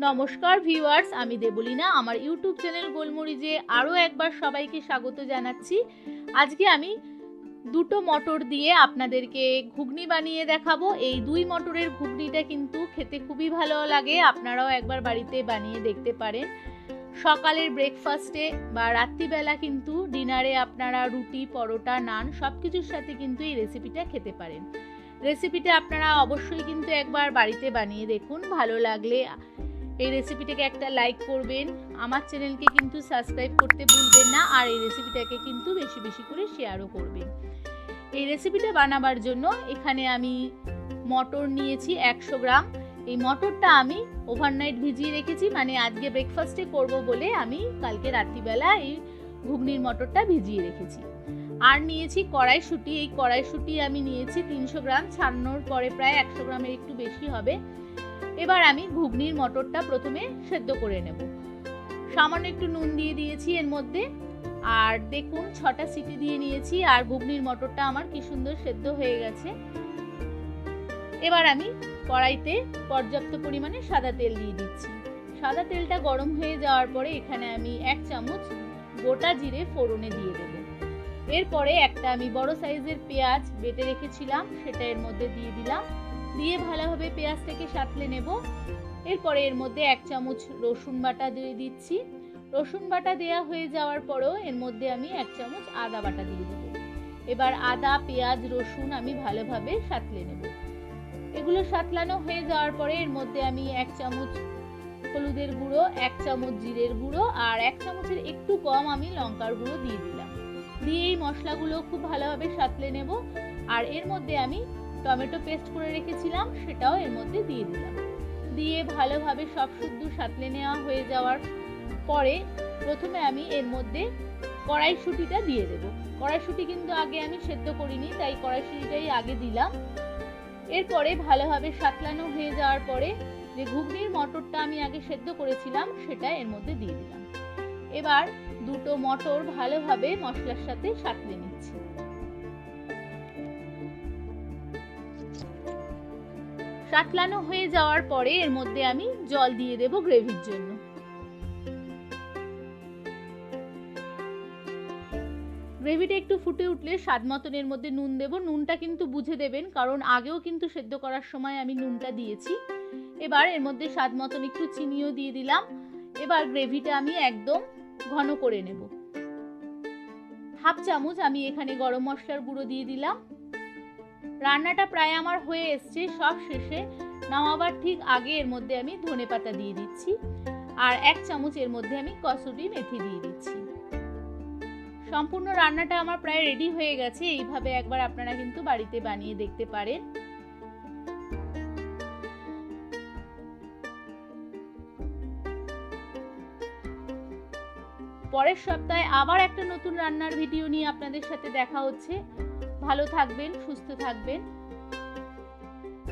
নমস্কার ভিউয়ার্স, আমি দেবলীনা। আমার ইউটিউব চ্যানেল গোলমরিচে আরও একবার সবাইকে স্বাগত জানাচ্ছি। আজকে আমি দুটো মটর দিয়ে আপনাদেরকে ঘুগনি বানিয়ে দেখাবো। এই দুই মটরের ঘুগনিটা কিন্তু খেতে খুবই ভালো লাগে, আপনারাও একবার বাড়িতে বানিয়ে দেখতে পারেন। সকালের ব্রেকফাস্টে বা রাত্রিবেলা কিন্তু ডিনারে আপনারা রুটি, পরোটা, নান সব কিছুর সাথে কিন্তু এই রেসিপিটা খেতে পারেন। রেসিপিটা আপনারা অবশ্যই কিন্তু একবার বাড়িতে বানিয়ে দেখুন। ভালো লাগলে এই রেসিপিটাকে একটা লাইক করবেন, আমার চ্যানেলকে কিন্তু সাবস্ক্রাইব করতে ভুলবেন না, আর এই রেসিপিটাকে কিন্তু বেশি বেশি করে শেয়ারও করবেন। এই রেসিপিটা বানাবার জন্য এখানে আমি মটর নিয়েছি 100 গ্রাম। এই মটরটা আমি ওভারনাইট ভিজিয়ে রেখেছি, মানে আজকে ব্রেকফাস্টে করব বলে আমি কালকে রাত্রিবেলা এই ঘুগনির মটরটা ভিজিয়ে রেখেছি। আর নিয়েছি কড়াইশুঁটি। এই কড়াইশুঁটি আমি নিয়েছি 300 গ্রাম, ছাড়ানোর পরে প্রায় 100 গ্রামের একটু বেশি হবে। এবার আমি ঘুগনির মটরটা প্রথমে সেদ্ধ করে নেব। সামান্য একটু নুন দিয়ে দিয়েছি এর মধ্যে, আর দেখুন 6টা সিটি দিয়ে নিয়েছি, আর ঘুগনির মটরটা আমার কি সুন্দর সেদ্ধ হয়ে গেছে। এবার আমি কড়াইতে পর্যাপ্ত পরিমাণে সাদা তেল দিয়ে দিচ্ছি। সাদা তেলটা গরম হয়ে যাওয়ার পরে এখানে আমি 1 চামচ গোটা জিরে ফোড়নে দিয়ে দেব। এরপরে একটা আমি বড় সাইজের পেঁয়াজ বেটে রেখেছিলাম, সেটা এর মধ্যে দিয়ে দিলাম। দিয়ে ভালোভাবে পেঁয়াজটাকে সাঁতলে নেব। এরপরে এর মধ্যে 1 চামচ রসুন বাটা দিয়ে দিচ্ছি। রসুন বাটা দেওয়া হয়ে যাওয়ার পরেও এর মধ্যে আমি 1 চামচ আদা বাটা দিয়ে দেব। এবার আদা, পেঁয়াজ, রসুন আমি ভালোভাবে সাঁতলে নেব। এগুলো সাঁতলানো হয়ে যাওয়ার পরে এর মধ্যে আমি 1 চামচ হলুদের গুঁড়ো, 1 চামচ জিরের গুঁড়ো আর 1 চামচের একটু কম আমি লঙ্কার গুঁড়ো দিয়ে দিলাম। দিয়ে এই মশলাগুলো খুব ভালোভাবে সাঁতলে নেব। আর এর মধ্যে আমি টমেটো পেস্ট করে রেখেছিলাম, সেটাও এর মধ্যে দিয়ে দিলাম। দিয়ে ভালোভাবে সব শুদ্ধ সাঁতলে নেওয়া হয়ে যাওয়ার পরে প্রথমে আমি এর মধ্যে কড়াইশুঁটিটা দিয়ে দেব। কড়াইশুঁটি কিন্তু আগে আমি সেদ্ধ করিনি, তাই কড়াইশুঁটিটাই আগে দিলাম। এরপরে ভালোভাবে সাঁতলানো হয়ে যাওয়ার পরে যে ঘুগনির মটরটা আমি আগে সেদ্ধ করেছিলাম সেটা এর মধ্যে দিয়ে দিলাম। এবার দুটো মটর ভালোভাবে মশলার সাথে সাঁতলে নিচ্ছি। সাঁতলানো হয়ে যাওয়ার পরে এর মধ্যে আমি জল দিয়ে দেব গ্রেভির জন্য। গ্রেভিটা একটু ফুটে উঠলে স্বাদ মতন এর মধ্যে নুন দেব। নুনটা কিন্তু বুঝে দেবেন, কারণ আগেও কিন্তু সেদ্ধ করার সময় আমি নুনটা দিয়েছি। এবার এর মধ্যে স্বাদ মতন একটু চিনিও দিয়ে দিলাম। এবার গ্রেভিটা আমি একদম ঘন করে নেব। 1/2 চামচ আমি এখানে গরম মশলার গুঁড়ো দিয়ে দিলাম। রান্নাটা প্রায় আমার হয়ে এসছে। সব শেষে নামাবার ঠিক আগে এর মধ্যে আমি ধনেপাতা দিয়ে দিচ্ছি, আর 1 চামচ এর মধ্যে আমি কসুরি মেথি দিয়ে দিচ্ছি। সম্পূর্ণ রান্নাটা আমার প্রায় রেডি হয়ে গেছে। এইভাবে একবার আপনারা কিন্তু বাড়িতে বানিয়ে দেখতে পারেন। পরের সপ্তাহে আবার একটা নতুন রান্নার ভিডিও নিয়ে আপনাদের সাথে দেখা হচ্ছে। ভালো থাকবেন, সুস্থ থাকবেন।